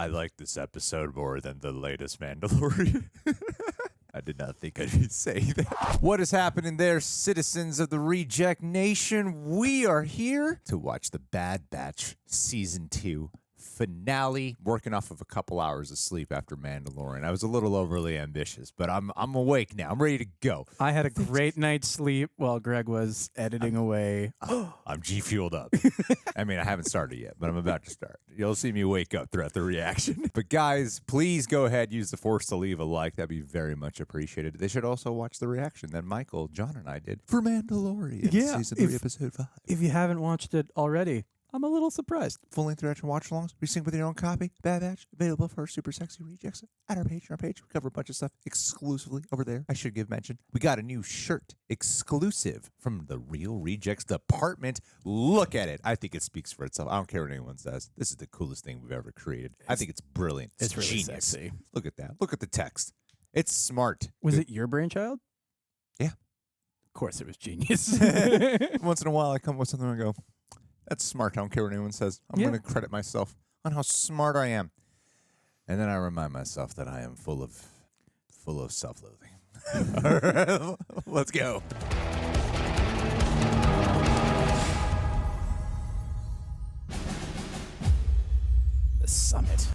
I like this episode more than the latest Mandalorian. I did not think I'd say that. What is happening there, citizens of the Reject Nation? We are here to watch the Bad Batch Season 2 finale, working off of a couple hours of sleep after Mandalorian. I was a little overly ambitious, but I'm awake now. I'm ready to go. I had a great night's sleep while Greg was editing away. I'm G-fueled up. I mean, I haven't started yet, but I'm about to start. You'll see me wake up throughout the reaction. But guys, please go ahead, use the force to leave a like. That'd be very much appreciated. They should also watch the reaction that Michael, John, and I did for Mandalorian Season 3, Episode 5. If you haven't watched it already, I'm a little surprised. Full-length reaction watch-alongs. We sync with your own copy. Bad Batch. Available for our super sexy rejects at our page. We cover a bunch of stuff exclusively over there. I should give mention. We got a new shirt exclusive from the Real Rejects department. Look at it. I think it speaks for itself. I don't care what anyone says. This is the coolest thing we've ever created. I think it's brilliant. It's really genius. sexy. Look at that. Look at the text. It's smart. Was it your brainchild? Yeah. Of course it was genius. Once in a while, I come with something and go, that's smart. I don't care what anyone says. I'm going to credit myself on how smart I am. And then I remind myself that I am full of self-loathing. All right, let's go. The summit.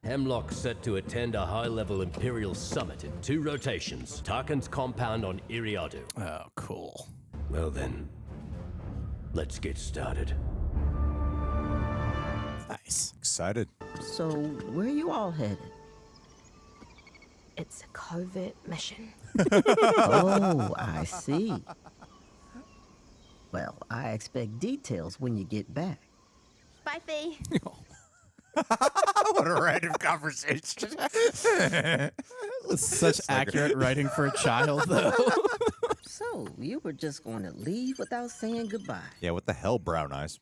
Hemlock set to attend a high-level Imperial summit in 2 rotations. Tarkin's compound on Iriadu. Oh, cool. Well then, let's get started. Nice. Excited. So, where are you all headed? It's a covert mission. Oh, I see. Well, I expect details when you get back. Bye, Fee. What a random conversation. Such accurate writing for a child, though. So, you were just going to leave without saying goodbye? Yeah, what the hell, Brown Eyes?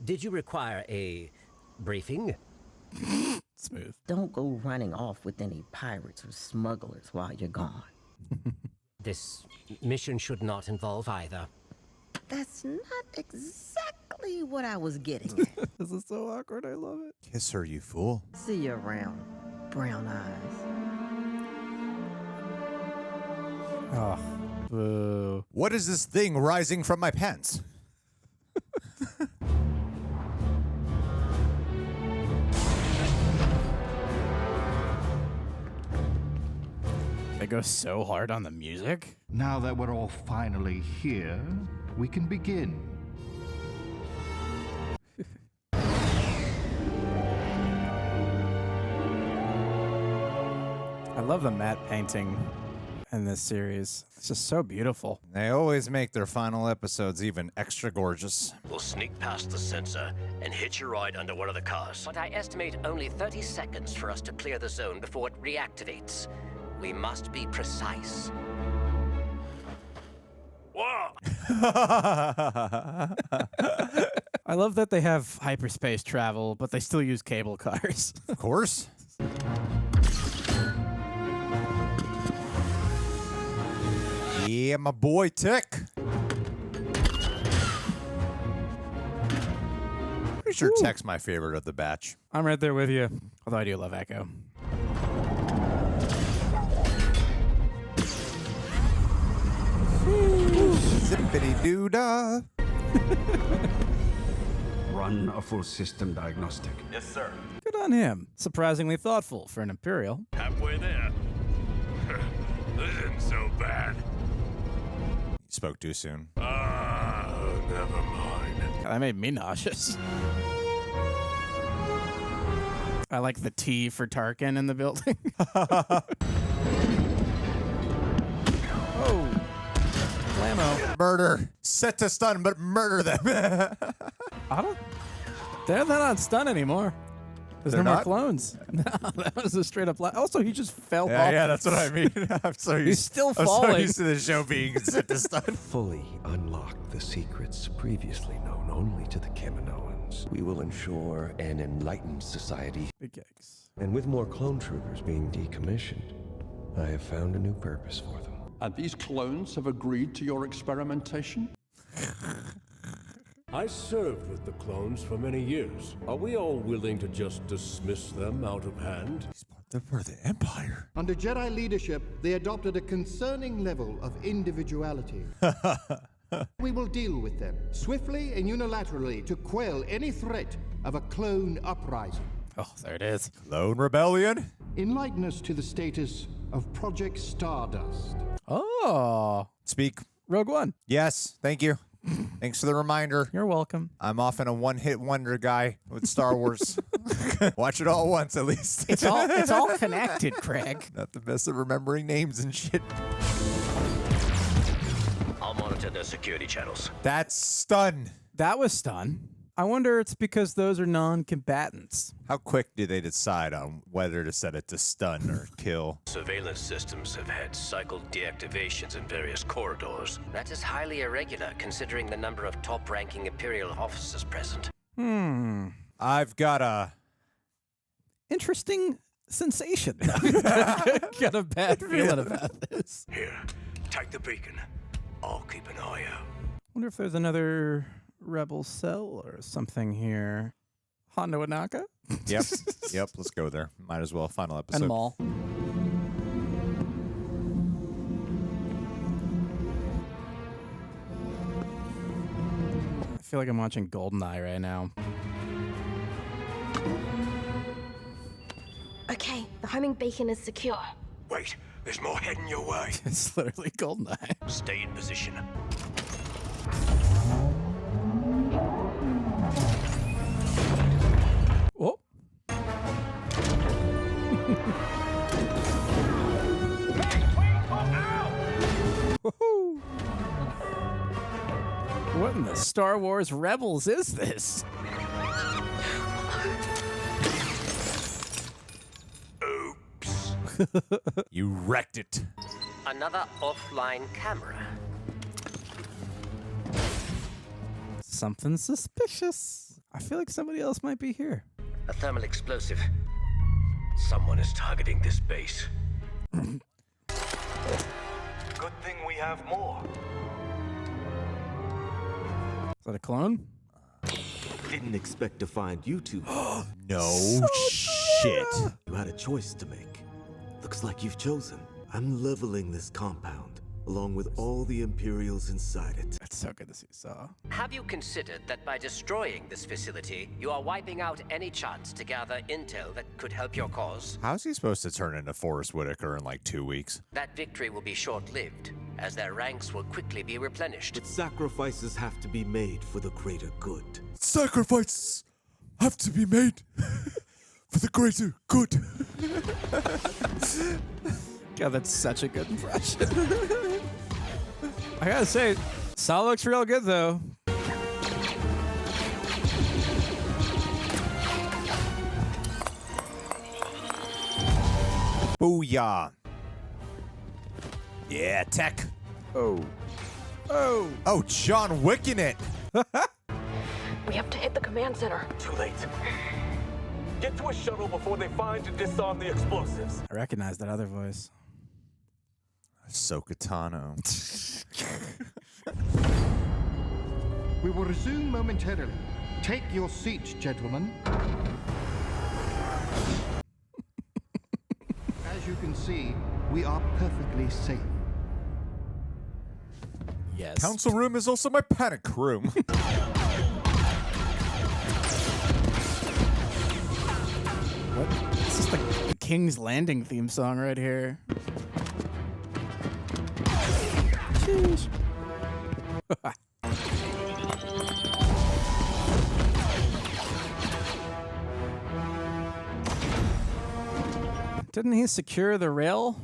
Did you require a briefing? Smooth. Don't go running off with any pirates or smugglers while you're gone. This mission should not involve either. That's not exactly what I was getting at. This is so awkward. I love it. Kiss her, you fool. See you around, Brown Eyes. Oh. Boo. What is this thing rising from my pants? They go so hard on the music. Now that we're all finally here, we can begin. I love the matte painting in this series. It's just so beautiful. They always make their final episodes even extra gorgeous. We'll sneak past the sensor and hitch a ride under one of the cars. But I estimate only 30 seconds for us to clear the zone before it reactivates. We must be precise. Whoa! I love that they have hyperspace travel, but they still use cable cars. Of course. Yeah, my boy Tick. Pretty sure Tech's my favorite of the batch. I'm right there with you, although I do love Echo. Zippity-doo-dah. Run a full system diagnostic. Yes, sir. Good on him. Surprisingly thoughtful for an Imperial. Halfway there. This isn't so bad. You spoke too soon. Never mind. God, that made me nauseous. I like the T for Tarkin in the building. Oh. Blammo. Murder. Set to stun, but murder them. I don't... They're not on stun anymore. There's They're no more not? clones. No, that was a straight up... Also, he just fell off. Yeah, that's what I mean. I'm so He's still I'm so falling. used to the show being set to stun. Fully unlock the secrets previously known only to the Kaminoans. We will ensure an enlightened society. Big yikes. And with more clone troopers being decommissioned, I have found a new purpose for them. And these clones have agreed to your experimentation? I served with the clones for many years. Are we all willing to just dismiss them out of hand? They're part of the Empire. Under Jedi leadership, they adopted a concerning level of individuality. We will deal with them swiftly and unilaterally to quell any threat of a clone uprising. Oh, there it is. Clone Rebellion. Enlighten us to the status of Project Stardust. Oh. Speak. Rogue One. Yes, thank you. Thanks for the reminder. You're welcome. I'm often a one-hit wonder guy with Star Wars. Watch it all once, at least. It's all connected, Craig. Not the best at remembering names and shit. I'll monitor their security channels. That's stun. That was stun. I wonder it's because those are non-combatants. How quick do they decide on whether to set it to stun or kill? Surveillance systems have had cycled deactivations in various corridors. That is highly irregular, considering the number of top-ranking Imperial officers present. I've got a... Interesting sensation. Got a bad feeling about this. Here, take the beacon. I'll keep an eye out. Wonder if there's another rebel cell or something here. Hondo Anaka? Yep, let's go there. Might as well. Final episode. And Maul. I feel like I'm watching GoldenEye right now. Okay, the homing beacon is secure. Wait, there's more heading your way. It's literally GoldenEye. Stay in position. Oh. Woohoo. What in the Star Wars Rebels is this? Oops. You wrecked it. Another offline camera. Something suspicious. I feel like somebody else might be here. A thermal explosive. Someone is targeting this base. Good thing we have more. Is that a clone? Didn't expect to find you two. No shit. You had a choice to make. Looks like you've chosen. I'm leveling this compound, along with all the Imperials inside it. That's so good to see Saw. Have you considered that by destroying this facility, you are wiping out any chance to gather intel that could help your cause? How's he supposed to turn into Forrest Whitaker in like 2 weeks? That victory will be short-lived, as their ranks will quickly be replenished. But sacrifices have to be made for the greater good. Sacrifices have to be made for the greater good. God, that's such a good impression. I gotta say, Saw looks real good, though. Booyah. Yeah, tech. Oh. Oh, John Wick in it. We have to hit the command center. Too late. Get to a shuttle before they find and disarm the explosives. I recognize that other voice. Ahsoka Tano. We will resume momentarily. Take your seats, gentlemen. As you can see, we are perfectly safe. Yes. Council room is also my panic room. What? This is the King's Landing theme song right here. Sheesh. Didn't he secure the rail?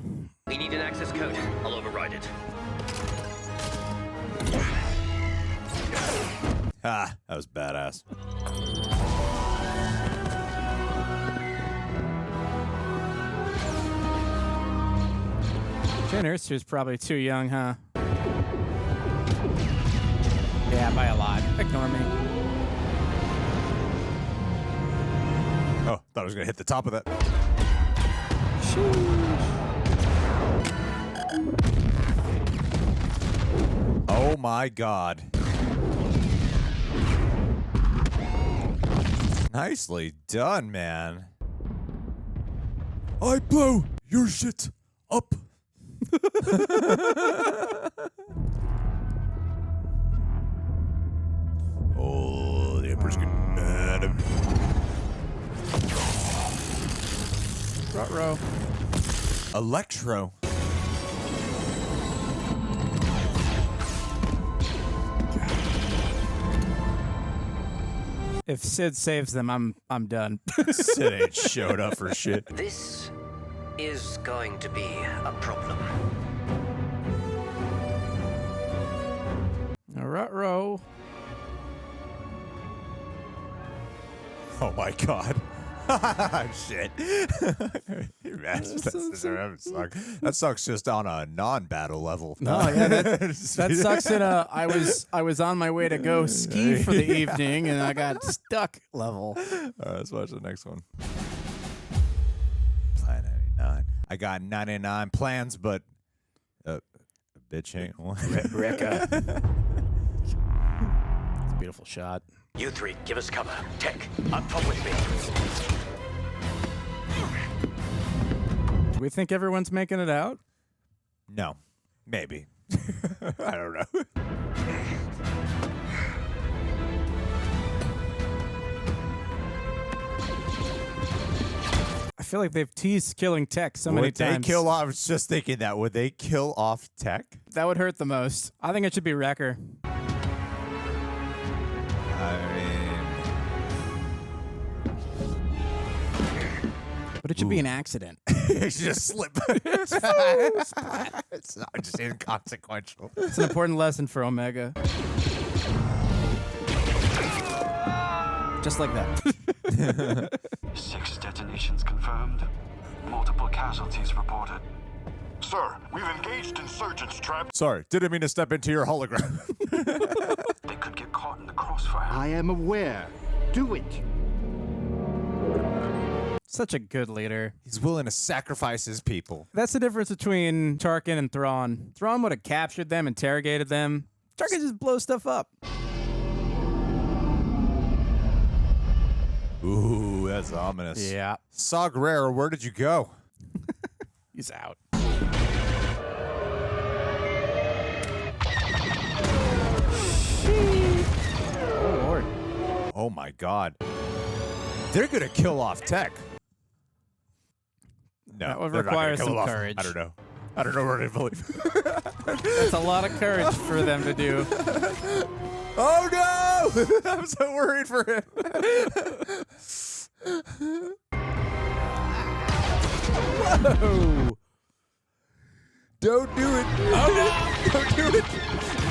We need an access code. I'll override it. Ah, that was badass. Jyn Erso's probably too young, huh? Yeah, by a lot. Ignore me. Oh, thought I was gonna hit the top of that. Oh my god. Nicely done, man. I blow your shit up. Oh, the Emperor's getting mad at me. Ruh-roh. Electro. If Sid saves them, I'm done. Sid ain't showed up for shit. This is going to be a problem. Ruh-roh. Oh my god. Shit. That sucks just on a non-battle level. No, yeah, that sucks in a I was on my way to go ski for the evening and I got stuck level. All right, let's watch the next one. Plan 99. I got 99 plans, but a bitch ain't one. Recca. It's a beautiful shot. You three, give us cover. Tech, up top with me. Do we think everyone's making it out? No. Maybe. I don't know. I feel like they've teased killing Tech so many times. Would they kill off? I was just thinking that. Would they kill off Tech? That would hurt the most. I think it should be Wrecker. But it should be an accident. It should just slip. It's not just inconsequential. It's an important lesson for Omega. Just like that. 6 detonations confirmed. Multiple casualties reported. Sir, we've engaged insurgents trapped. Sorry, didn't mean to step into your hologram. They could get caught in the crossfire. I am aware. Do it. Such a good leader. He's willing to sacrifice his people. That's the difference between Tarkin and Thrawn. Thrawn would have captured them, interrogated them. Tarkin just blows stuff up. Ooh, that's ominous. Yeah. Saw Gerrera, where did you go? He's out. Oh, Lord. Oh, my God. They're going to kill off Tech. No, that would they're not require gonna kill some him off. courage. I don't know. I don't know where to believe. That's a lot of courage for them to do. Oh, no! I'm so worried for him. Whoa! Don't do it. Oh, no. Don't do it.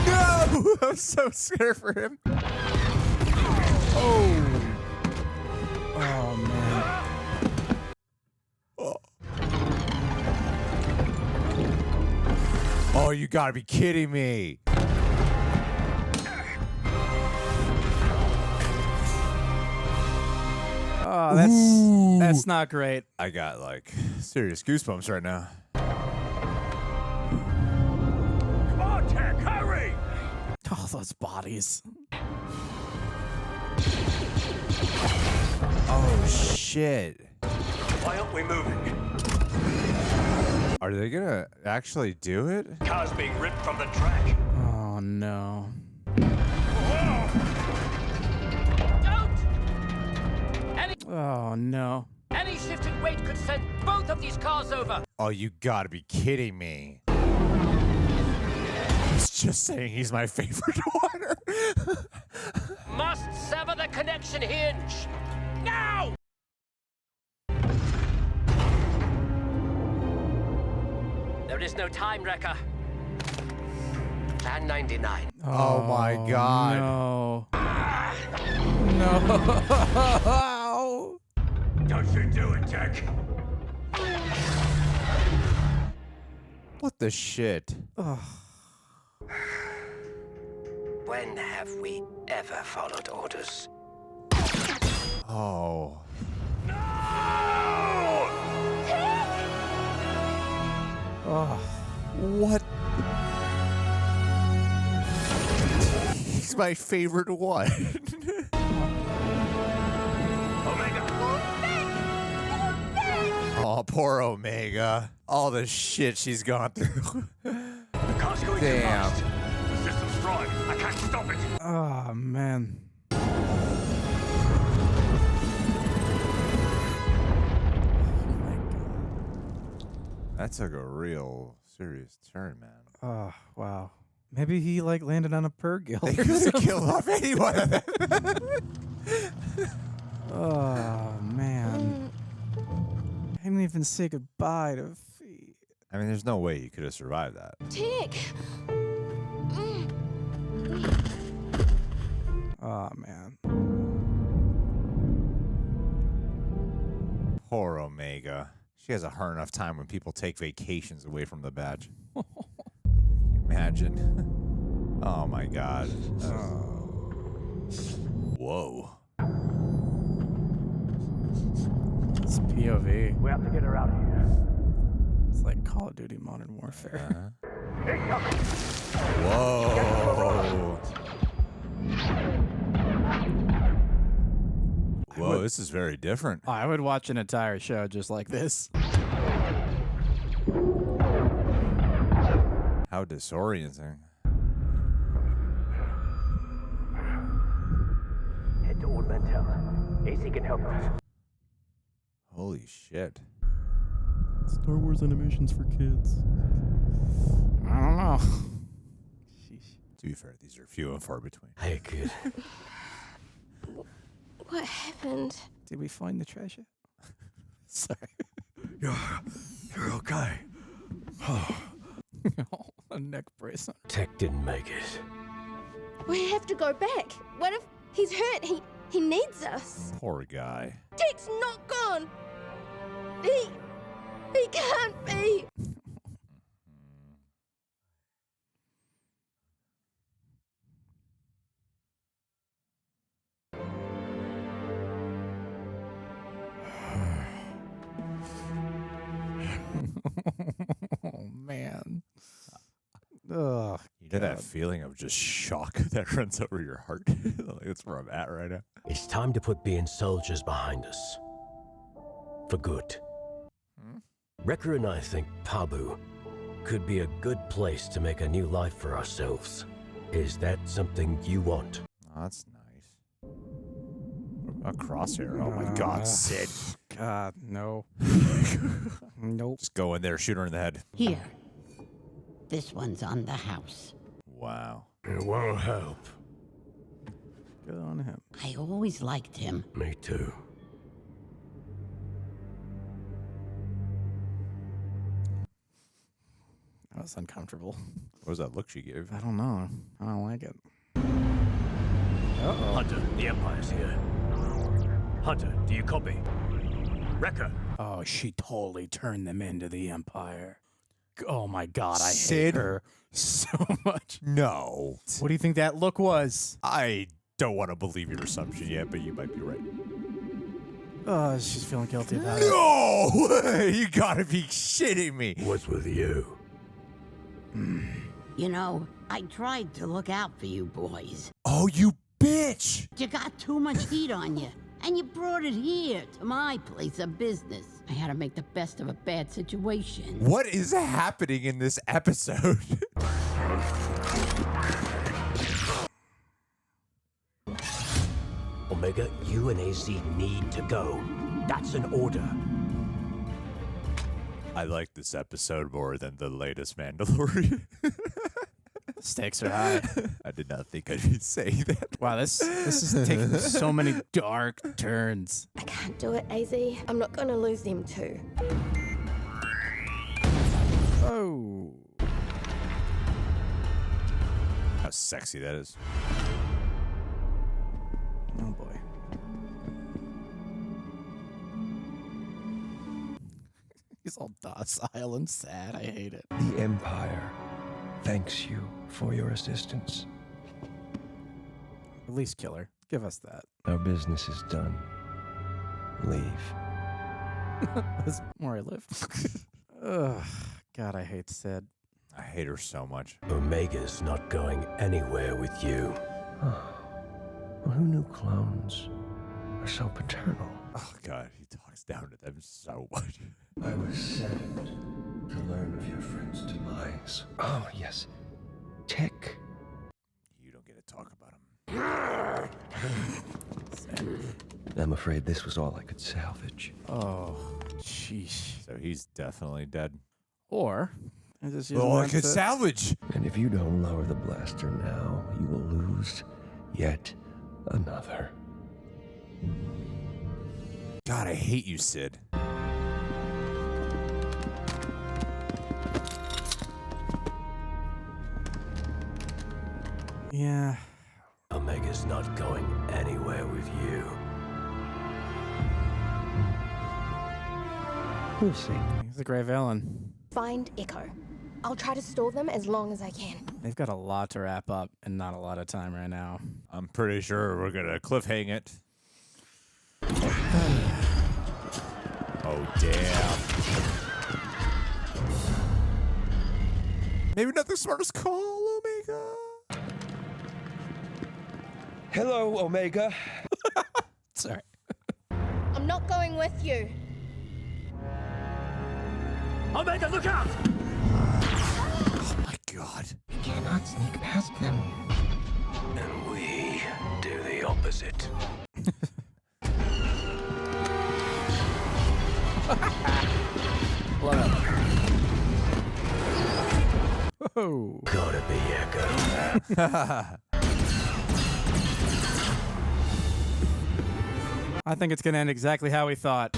No! I'm so scared for him. Oh. Oh, man. Oh. Oh, you gotta be kidding me. Oh, that's not great. I got like serious goosebumps right now. Come on, Tech, hurry! Oh, those bodies. Oh shit. Why aren't we moving? Are they gonna actually do it? Car's being ripped from the track. Oh no. Oh no. Any shift in weight could send both of these cars over. Oh, you gotta be kidding me. He's just saying he's my favorite one. Must sever the connection hinge. Now! There is no time, Wrecker. Plan 99. Oh my God. No. No. Don't you do it, Tech. What the shit? When have we ever followed orders? Oh. Oh. What? He's my favorite one. poor Omega. All the shit she's gone through. The car's going too Damn. fast. The system's fried. I can't stop it. Oh, man. That took a real serious turn, man. Oh, wow. Maybe he, like, landed on a Purrgil. They could have killed off any one of them. Oh, man. I didn't even say goodbye to Fee. I mean, there's no way he could have survived that. Tick. Oh, man. Poor Omega. She has a hard enough time when people take vacations away from the badge. Can you imagine? Oh, my God. Whoa. It's POV. We have to get her out of here. It's like Call of Duty Modern Warfare. Whoa. Whoa, this is very different. I would watch an entire show just like this. How disorienting. Head to Old Mantel. AC can help us. Holy shit. Star Wars animations for kids. I don't know. To be fair, these are few and far between. Hey, kid. What happened? Did we find the treasure? Sorry. You're okay. A neck brace. Tech didn't make it. We have to go back. What if he's hurt? He needs us. Poor guy. Tech's not gone. He can't be. Oh, man. Ugh. You know that feeling of just shock that runs over your heart? Like, that's where I'm at right now. It's time to put being soldiers behind us. For good. Wrecker and I think Pabu could be a good place to make a new life for ourselves. Is that something you want? Oh, that's nice. A crosshair. Oh my God, Sid. God, no. Nope. Just go in there, shoot her in the head. Here. This one's on the house. Wow. It won't help. Good on him. I always liked him. Me too. That was uncomfortable. What was that look she gave? I don't know. I don't like it. Hunter, the Empire's here. Hunter, do you copy? Wrecker. Oh, she totally turned them into the Empire. Oh my God, I Sid? hate her so much. No. What do you think that look was? I don't want to believe your assumption yet, but you might be right. Oh, she's feeling guilty about it. No! You gotta be shitting me. What's with you? You know, I tried to look out for you boys. Oh, you bitch! You got too much heat on you, and you brought it here to my place of business. I had to make the best of a bad situation. What is happening in this episode? Omega, you and AZ need to go. That's an order. I like this episode more than the latest Mandalorian. Stakes are high. I did not think I'd be saying that. Wow, this is taking so many dark turns. I can't do it, AZ. I'm not going to lose them too. Oh. How sexy that is. Oh, boy. He's all docile and sad. I hate it. The Empire thanks you for your assistance. At least kill her. Give us that. Our business is done. Leave. That's where I live. Ugh. God, I hate Sid. I hate her so much. Omega's not going anywhere with you. Well, who knew clones are so paternal. Oh, God, he talks down to them so much. I was saddened to learn of your friend's demise. Oh, yes. Tech. You don't get to talk about him. I'm afraid this was all I could salvage. Oh, sheesh. So he's definitely dead. Or, I just use All I that could to- salvage. And if you don't lower the blaster now, you will lose yet another. God, I hate you, Sid. Yeah. Omega's not going anywhere with you. We'll see. He's a great villain. Find Echo. I'll try to stall them as long as I can. They've got a lot to wrap up and not a lot of time right now. I'm pretty sure we're going to cliffhang it. Oh, damn. Maybe not the smartest call, Omega. Hello, Omega. Sorry. I'm not going with you. Omega, look out! Oh, my God. We cannot sneak past them. And we do the opposite. What up? Whoa. Gotta be Echo. I think it's going to end exactly how we thought.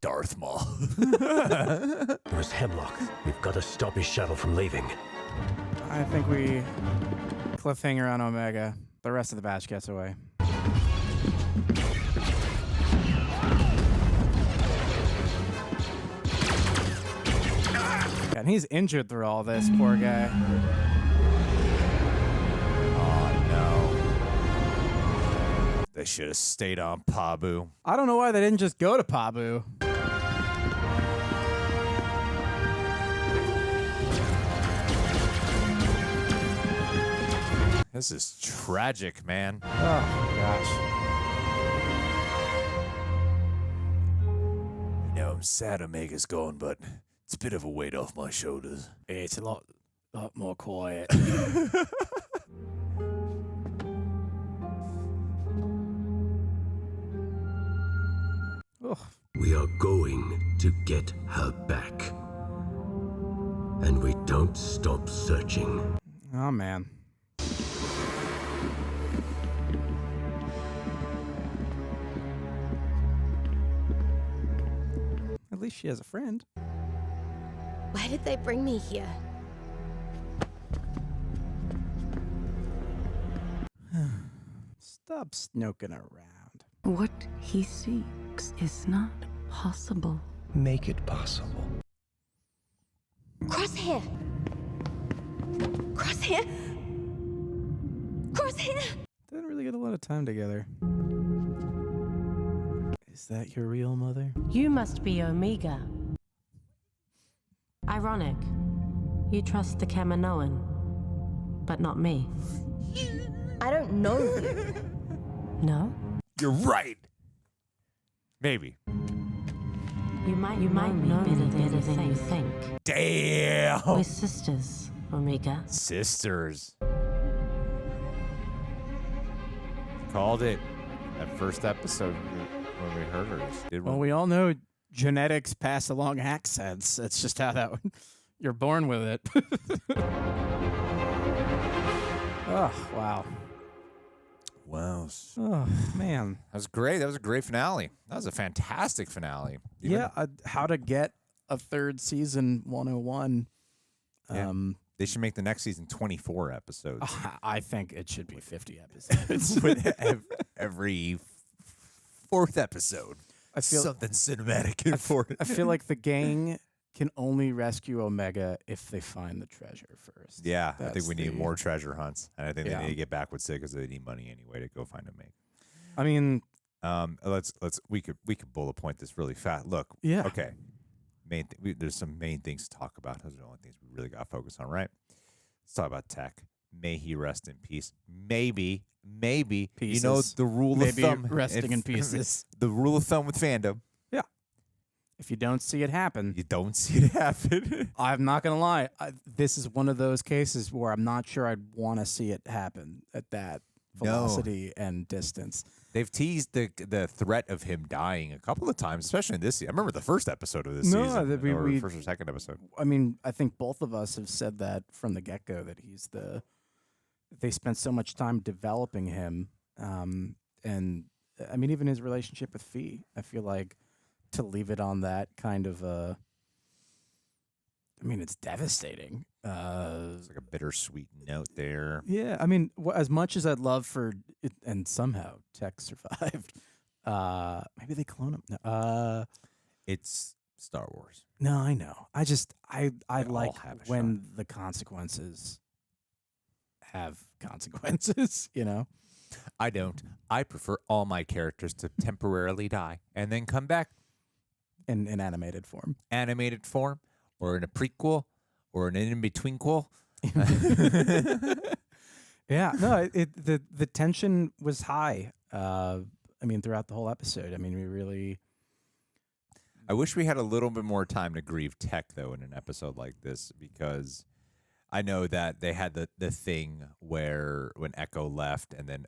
Darth Maul. It was Hemlock. We've got to stop his shuttle from leaving. I think we cliffhanger on Omega. The rest of the batch gets away. And he's injured through all this, poor guy. Oh, no. They should have stayed on Pabu. I don't know why they didn't just go to Pabu. This is tragic, man. Oh, gosh. I know I'm sad Omega's gone, but it's a bit of a weight off my shoulders. It's a lot more quiet. Ugh. We are going to get her back. And we don't stop searching. Oh, man. At least she has a friend. Why did they bring me here? Stop snoking around. What he seeks is not possible. Make it possible. Crosshair! Crosshair! Crosshair! Didn't really get a lot of time together. Is that your real mother? You must be Omega. Ironic. You trust the Kaminoan, but not me. I don't know you. No? You're right. Maybe. You might know me better than you think. Damn. We're sisters, Omega. Sisters. Called it. That first episode when we heard her. Did Well, we all know genetics pass along accents. It's just how that you're born with it. Oh, wow. Wow. Oh, man. That was great. That was a great finale. That was a fantastic finale. Yeah, how to get a third season 101. Yeah. They should make the next season 24 episodes. I think it should be 50 episodes. With every fourth episode, I feel something cinematic important. I feel like the gang can only rescue Omega if they find the treasure first. Yeah, I think That's we need more treasure hunts, and I think Yeah. they need to get back with Sid because they need money anyway to go find a mate. I mean, we could bullet point this really fast. Look, Yeah. okay. There's some main things to talk about. Those are the only things we really got to focus on, right? Let's talk about tech. May he rest in peace. Maybe. Pieces. You know the rule Maybe of thumb. resting in pieces. The rule of thumb with fandom. Yeah. If you don't see it happen, you don't see it happen. I'm not gonna lie. This is one of those cases where I'm not sure I'd want to see it happen at that velocity and distance. They've teased the threat of him dying a couple of times, especially in this season. I remember the first episode of this season, or first or second episode. I mean, I think both of us have said that from the get-go, that they spent so much time developing him. And, I mean, even his relationship with Fee, I feel like to leave it on that kind of I mean, it's devastating. It's like a bittersweet note there. Yeah, I mean, as much as I'd love for it, and somehow Tech survived. Maybe they clone him. No, it's Star Wars. No, I know. I like when the consequences have consequences. You know, I don't. I prefer all my characters to temporarily die and then come back in animated form. Animated form, or in a prequel, or an in-between-quel. Yeah, no, the tension was high. I mean, throughout the whole episode. I mean, we really. I wish we had a little bit more time to grieve Tech, though, in an episode like this, because I know that they had the thing where when Echo left, and then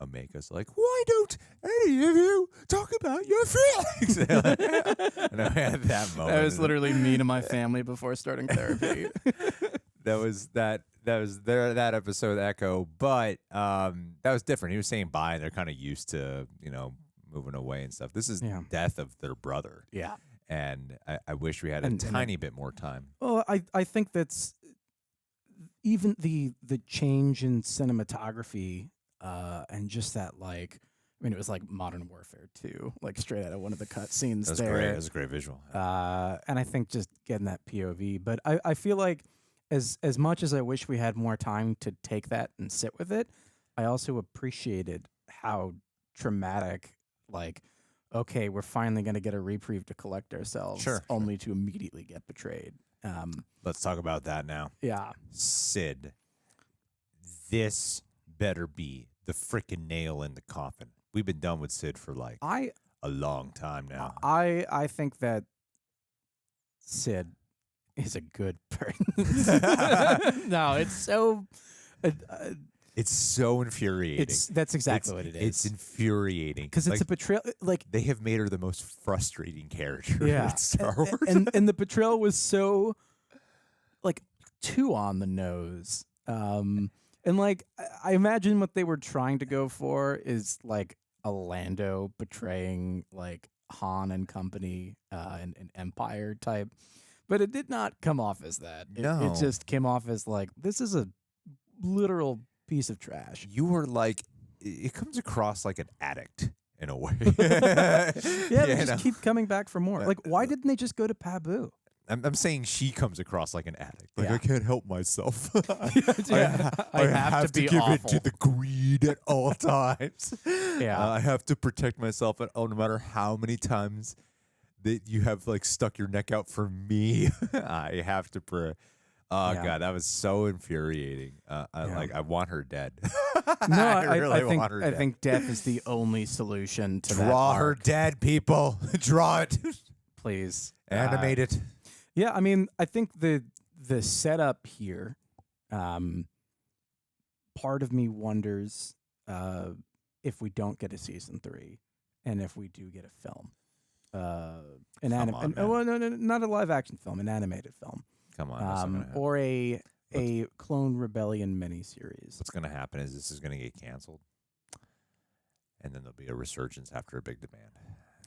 Omega's like, "Why don't any of you talk about your feelings?" And I had that moment. That was literally me to my family before starting therapy. That was that episode, Echo, but that was different. He was saying bye, and they're kind of used to moving away and stuff. This is death of their brother. Yeah, and I wish we had a tiny bit more time. Well, I think that's even the change in cinematography. And just that, like, I mean, it was like Modern Warfare 2, like straight out of one of the cutscenes. That was there. great. It was a great visual. And I think just getting that POV. But I feel like as much as I wish we had more time to take that and sit with it, I also appreciated how traumatic, like, okay, we're finally going to get a reprieve to collect ourselves, only to immediately get betrayed. Let's talk about that now. Yeah. Sid, this better be the freaking nail in the coffin. We've been done with Sid for like a long time now. I think that Sid is a good person. No, it's so it's so infuriating. That's exactly what it is. It's infuriating because it's a betrayal. Like, they have made her the most frustrating character in Star Wars, and the betrayal was so like too on the nose. And like, I imagine what they were trying to go for is like a Lando betraying like Han and company, and Empire type, but it did not come off as that. It just came off as like, this is a literal piece of trash. You were like, it comes across like an addict in a way. Yeah, they just keep coming back for more. Like, why didn't they just go to Pabu? I'm saying she comes across like an addict. Like, I can't help myself. I have to be give awful. in to the greed at all times. Yeah. I have to protect myself no matter how many times that you have like stuck your neck out for me. I have to. God, that was so infuriating. I want her dead. No, I really want her dead. I think death is the only solution to that. Draw her dead, people. Draw it, please. Animate it. Yeah, I mean, I think the setup here, part of me wonders if we don't get a season 3, and if we do get a film, well, no, not a live action film, an animated film. Come on, or a Clone Rebellion miniseries. What's going to happen is this is going to get canceled, and then there'll be a resurgence after a big demand,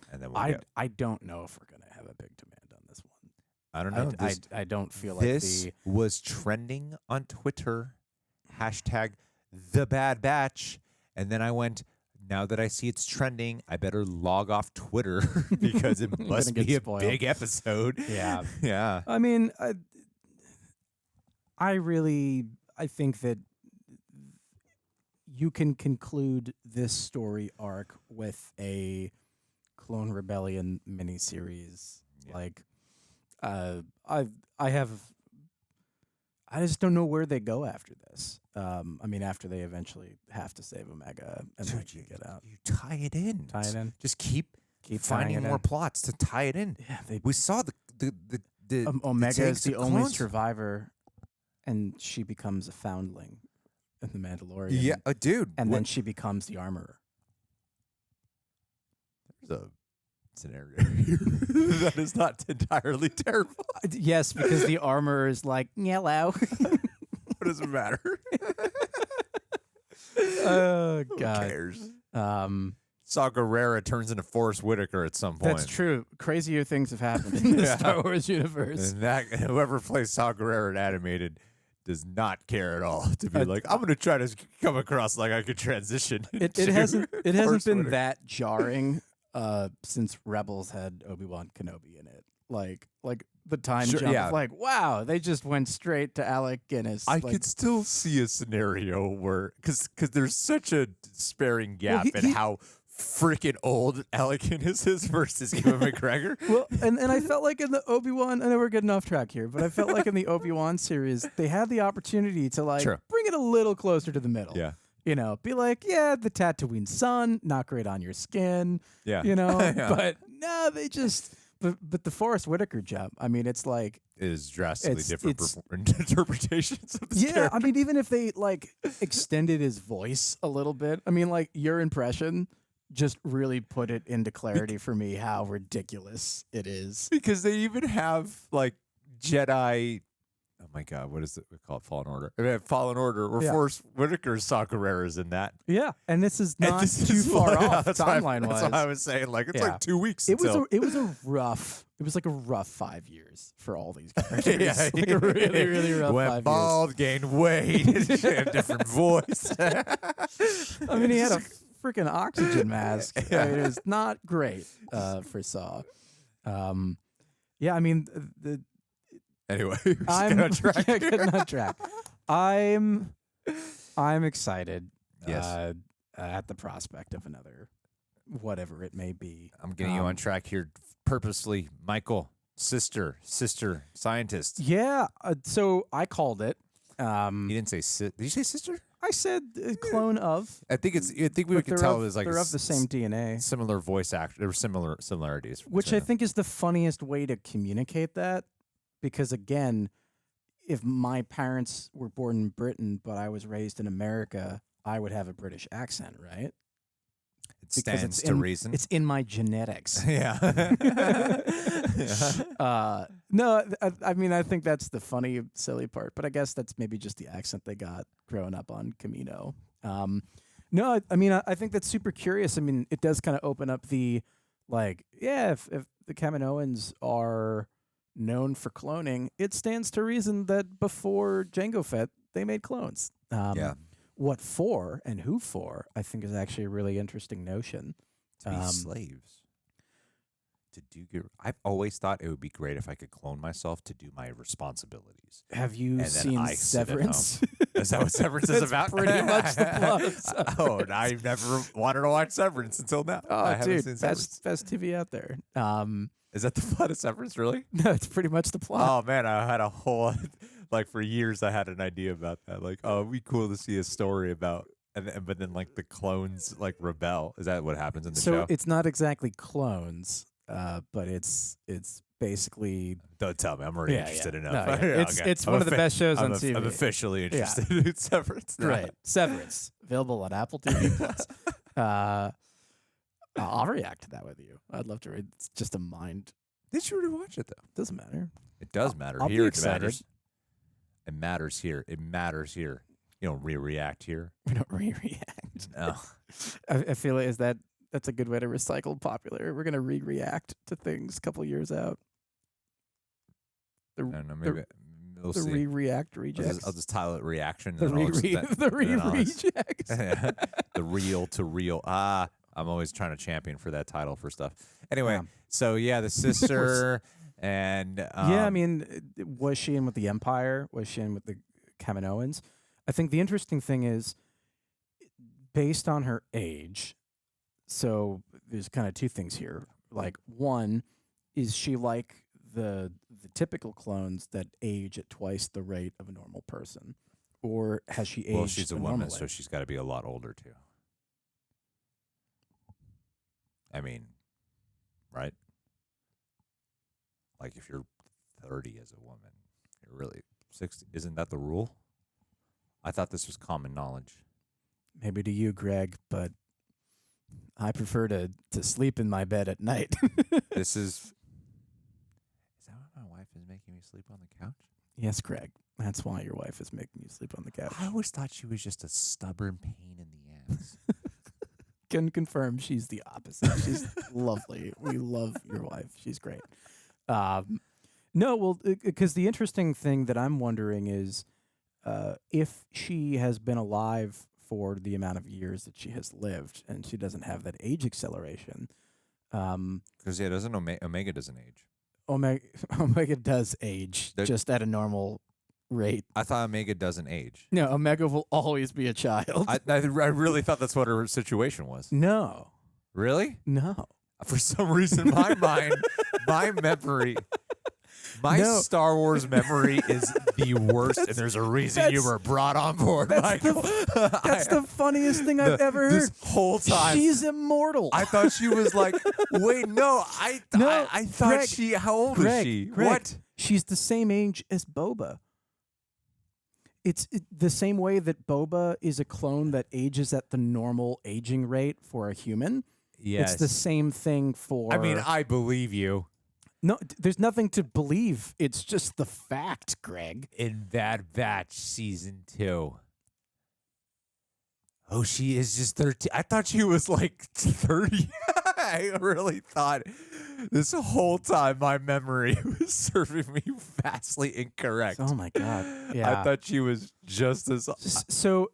and then I don't know if we're going to have a big demand on this one. I don't know. I don't feel like this was trending on Twitter, #TheBadBatch, and then I went, now that I see it's trending, I better log off Twitter because it must be a big episode. Yeah. Yeah. I mean, I think that you can conclude this story arc with a Clone Rebellion miniseries. Yeah. Like, I I just don't know where they go after this. I mean, after they eventually have to save Omega and Dude, like, get out. You tie it in. Tie it in. Just keep finding tying it more in. plots to tie it in. Yeah, we saw the Omega is takes the of only clones. survivor, and she becomes a foundling in the Mandalorian. Yeah, dude. And then she becomes the armorer. There's a scenario here that is not entirely terrible. Yes, because the armorer is like yellow. What does it matter? Oh God. Who cares? Saw Gerrera turns into Forrest Whitaker at some point. That's true. Crazier things have happened in the Star Wars universe. And that whoever plays Saw Gerrera in animated does not care at all to be like, I'm going to try to come across like I could transition. It hasn't been that jarring since Rebels had Obi-Wan Kenobi in it. Like the time jump. Yeah. Like, wow, they just went straight to Alec Guinness. I could still see a scenario where, because there's such a sparing gap in how freaking old Alec Guinness is versus Ewan McGregor. Well, and I felt like in the Obi-Wan, I know we're getting off track here, but I felt like in the Obi-Wan series, they had the opportunity to bring it a little closer to the middle. Yeah. You know, be like, yeah, the Tatooine sun, not great on your skin. Yeah. You know, Yeah. but no, they just, but the Forrest Whitaker jump, I mean, it's like, It is drastically different it's- interpretations of this yeah, character. I mean, even if they extended his voice a little bit, I mean, your impression just really put it into clarity for me how ridiculous it is. Because they even have Jedi. Oh my God, what is it called? Fallen Order. I mean, Fallen Order. Where Forrest Whitaker's Saw Gerrera's in that. Yeah, and this is And not this too is far what- off that's why- timeline wise. That's what I was saying. It's like 2 weeks. It was until- it was like a rough 5 years for all these characters. Yeah, Like a really, really rough Went 5 bald, gained weight, had a different voice. years. I mean, he had a freaking oxygen mask. I mean, it was not great for Saw. Yeah, I mean, Anyway, I'm on track. yeah, getting on track. I'm excited. Yes. At the prospect of another, whatever it may be. I'm getting you on track here purposely. Michael, sister, scientist. Yeah. So I called it. You didn't say did you say sister? I said clone of. I think we But can they're tell of- it was like they're of the same DNA. Similar voice actor. There were similarities. Which I think is the funniest way to communicate that. Because again, if my parents were born in Britain, but I was raised in America, I would have a British accent, right? It stands to reason. It's in my genetics. Yeah. No, I mean, I think that's the funny, silly part. But I guess that's maybe just the accent they got growing up on Camino. No, I mean, I think that's super curious. I mean, it does kind of open up the, if the Kaminoans are known for cloning, it stands to reason that before Jango Fett, they made clones. Yeah. What for and who for, I think is actually a really interesting notion. To be slaves. I've always thought it would be great if I could clone myself to do my responsibilities. Have you And then seen I sit at Severance? home. Is that what Severance is That's about? pretty much the plot of Severance. Oh, and I've never wanted to watch Severance until now. I Oh, haven't dude, seen Severance. best TV out there. Is that the plot of Severance, really? No, it's pretty much the plot. Oh, man, I had a whole, for years I had an idea about that. It'd be cool to see a story about, but then, the clones, rebel. Is that what happens in the show? So it's not exactly clones, but it's basically. Don't tell me. I'm already interested enough. No, yeah. It's one of the best shows on TV. I'm officially interested in Severance now. Right. Severance. Available on Apple TV Plus. I'll react to that with you. I'd love to read. It's just a mind. Did you really watch it, though? Doesn't matter. It does matter. I'll Here be it excited. matters. It matters here. It matters here. You don't react here. We don't react. No. I feel like that's a good way to recycle popular. We're gonna react to things a couple years out. I don't know. Maybe we'll the see. react rejects. I'll just title it reaction. The and then I'll rejects. The real to real. I'm always trying to champion for that title for stuff. Anyway, so yeah, the sister and yeah, I mean, was she in with the Empire? Was she in with the Kaminoans? I think the interesting thing is, based on her age, so there's kind of two things here. One, is she like the typical clones that age at twice the rate of a normal person, or has she aged? Well, she's a woman, normally? so she's got to be a lot older too. I mean, right? Like if you're 30 as a woman, you're really 60. Isn't that the rule? I thought this was common knowledge. Maybe to you, Greg, but I prefer to sleep in my bed at night. This is that why my wife is making me sleep on the couch? Yes, Greg. That's why your wife is making you sleep on the couch. I always thought she was just a stubborn pain in the ass. Can confirm she's the opposite. She's lovely. We love your wife. She's great. No, well, because the interesting thing that I'm wondering is if she has been alive for the amount of years that she has lived and she doesn't have that age acceleration. Because, doesn't Omega doesn't age. Omega does age, just at a normal rate. I thought Omega doesn't age. No, Omega will always be a child. I really thought that's what her situation was. No. Really? No. For some reason, my mind, my memory, Star Wars memory is the worst, and there's a reason you were brought on board, Michael. That's the funniest thing I've ever heard. This whole time. She's immortal. I thought she was like, wait, no, I thought Greg, she, how old is she? Greg, What? She's the same age as Boba. It's the same way that Boba is a clone that ages at the normal aging rate for a human. Yes. It's the same thing for... I mean, I believe you. No, there's nothing to believe. It's just the fact, Greg. In Bad Batch Season 2. Oh, she is just 13. I thought she was like 30. I really thought this whole time my memory was serving me vastly incorrect. Oh, my God. Yeah. I thought she was just as... So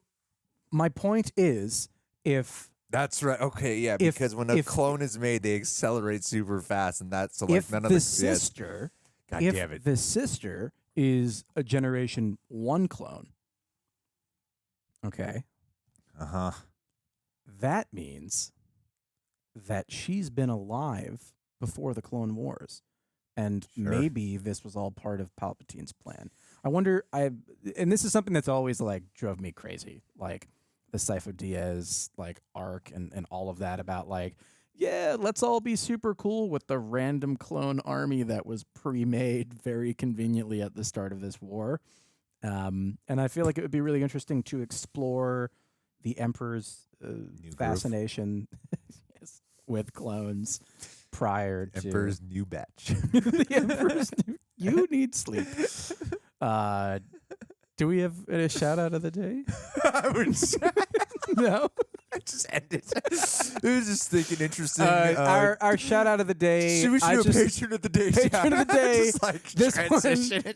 my point is, if... That's right. Okay, yeah, because when a clone is made, they accelerate super fast, and that's so like if none of the the sister, God damn it. The sister is a Generation 1 clone, okay, that means that she's been alive before the Clone Wars, and maybe this was all part of Palpatine's plan. I wonder. And this is something that's always like drove me crazy, like the Sifo Dyas like arc and all of that about like, yeah, let's all be super cool with the random clone army that was pre-made very conveniently at the start of this war. And I feel like it would be really interesting to explore the Emperor's fascination with clones prior to... Emperor's new batch. The Emperor's new... You need sleep. Do we have a shout-out of the day? No? I just ended. It was just thinking interesting. Our shout-out of the day... Should we do a patron of the day? Patron of the day. Just like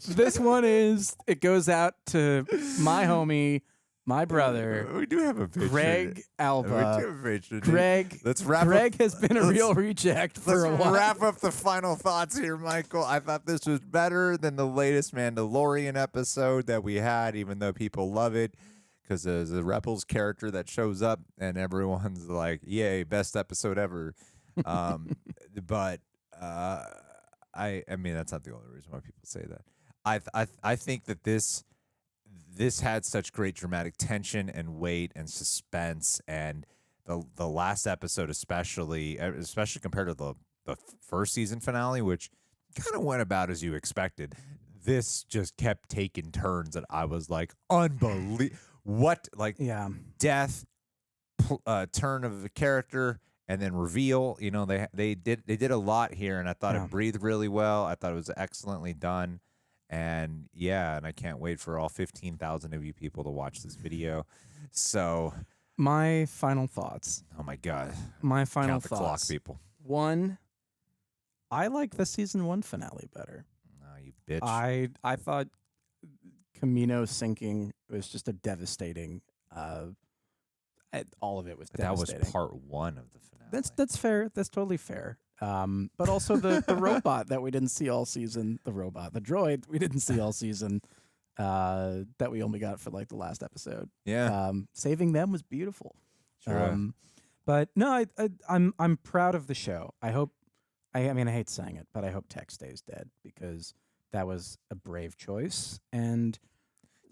this one is... It goes out to my homie, my brother. We do have a patron. Greg Alba. We do have a patron. Greg, let's wrap Greg up. has been a real reject for a while. Let's wrap up the final thoughts here, Michael. I thought this was better than the latest Mandalorian episode that we had, even though people love it. Because there's a Rebels character that shows up, and everyone's like, yay, best episode ever. But I mean, that's not the only reason why people say that. I think that this had such great dramatic tension and weight and suspense, and the last episode especially compared to the first season finale, which kind of went about as you expected. This just kept taking turns that I was like, unbelievable. What, like, death, turn of the character, and then reveal. You know, they did a lot here, and I thought it breathed really well. I thought it was excellently done. And and I can't wait for all 15,000 of you people to watch this video. So, my final thoughts. Oh my God! My final thoughts. Count the clock, people. One, I like the season 1 finale better. No, you bitch. I thought Camino sinking was just a devastating. All of it was devastating. That was part 1 of the finale. That's fair. That's totally fair. But also the robot that we didn't see all season, the droid we didn't see all season, that we only got for like the last episode. Yeah. Saving them was beautiful. Sure. But no, I'm proud of the show. I I mean, I hate saying it, but I hope Tech stays dead because that was a brave choice. And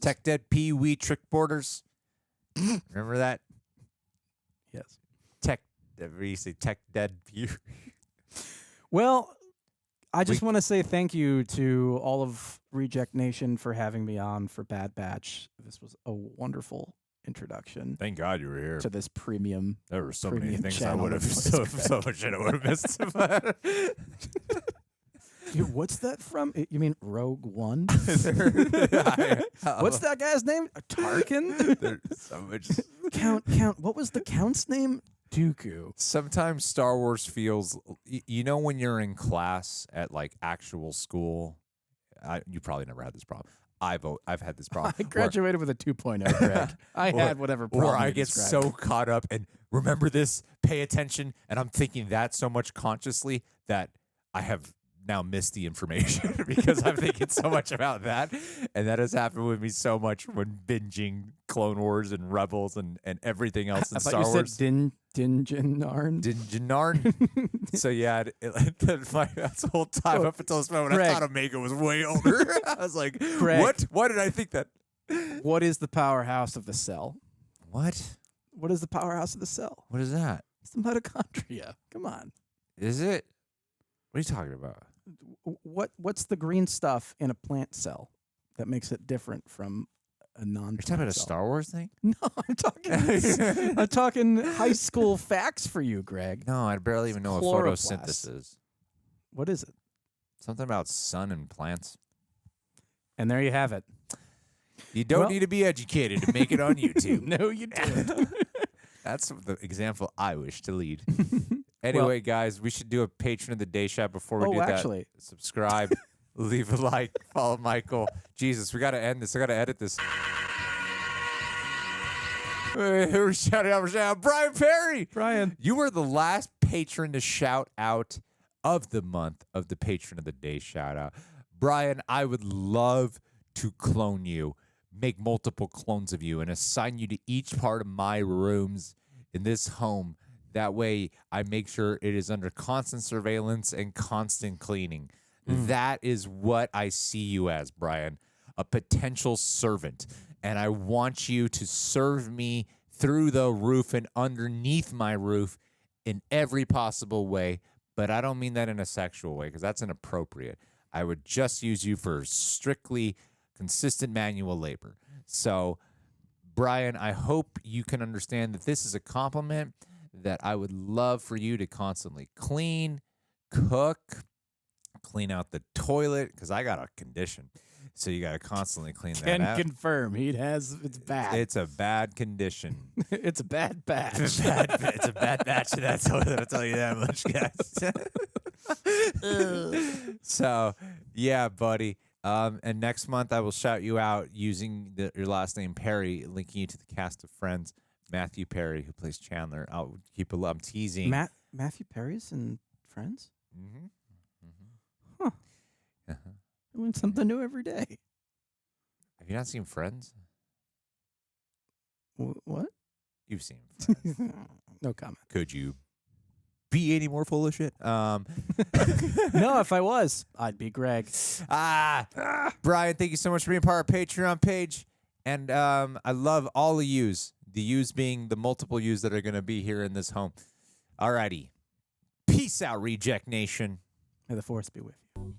Tech Dead Pee-wee Trick Borders. Remember that? Yes. Tech. You say Tech Dead Pee. Well, I just want to say thank you to all of Reject Nation for having me on for Bad Batch. This was a wonderful introduction. Thank God you were here to this premium. There were so many things I channel would have that so much shit I would have missed. Dude, what's that from? You mean Rogue One? What's What's that guy's name? Tarkin? There's so much. Count. What was the Count's name? Dooku. Sometimes Star Wars feels, you know, when you're in class at like actual school, you probably never had this problem. I've had this problem. I graduated with a 2.0, Greg. I had whatever problem. Or I you get described. so caught up and remember this, pay attention, and I'm thinking that so much consciously that I have now missed the information because I'm thinking so much about that. And that has happened with me so much when binging Clone Wars and Rebels and everything else in Star Wars. Dinjanarn. Dinjanarn. So yeah, that's the whole time up until this moment, Greg. I thought Omega was way older. I was like, Greg. what? Why did I think that? What is the powerhouse of the cell? What? What is the powerhouse of the cell? What is that? It's the mitochondria. Come on. Is it? What are you talking about? What's the green stuff in a plant cell that makes it different from a non-plant You're talking about a cell? Star Wars thing? No, I'm talking high school facts for you, Greg. No, I barely even know what chloroplast. photosynthesis is. What is it? Something about sun and plants. And there you have it. You don't need to be educated to make it on YouTube. No, you don't. That's the example I wish to lead. Anyway, guys, we should do a patron of the day shout before we do that. Actually. Subscribe, leave a like, follow Michael. Jesus, we got to end this. I got to edit this. We're shouting out Brian Perry. Brian. You were the last patron to shout out of the month of the patron of the day shout out. Brian, I would love to clone you, make multiple clones of you, and assign you to each part of my rooms in this home. That way, I make sure it is under constant surveillance and constant cleaning. That is what I see you as, Brian, a potential servant. And I want you to serve me through the roof and underneath my roof in every possible way. But I don't mean that in a sexual way because that's inappropriate. I would just use you for strictly consistent manual labor. So, Brian, I hope you can understand that this is a compliment, that I would love for you to constantly clean, cook, clean out the toilet, because I got a condition. So you got to constantly clean that Can out. confirm it's bad. It's a bad condition. It's a bad batch. It's a bad batch. That's all I'll tell you that much, guys. So, yeah, buddy. And next month I will shout you out using your last name Perry, linking you to the cast of Friends. Matthew Perry, who plays Chandler. I'm teasing. Matthew Perry's in Friends? Mm-hmm. Huh. I learn something new every day. Have you not seen Friends? What? You've seen Friends. No comment. Could you be any more full of shit? No, if I was, I'd be Greg. Brian, thank you so much for being part of our Patreon page. And I love all the yous. The yous being the multiple yous that are going to be here in this home. Alrighty. Peace out, Reject Nation. May the force be with you.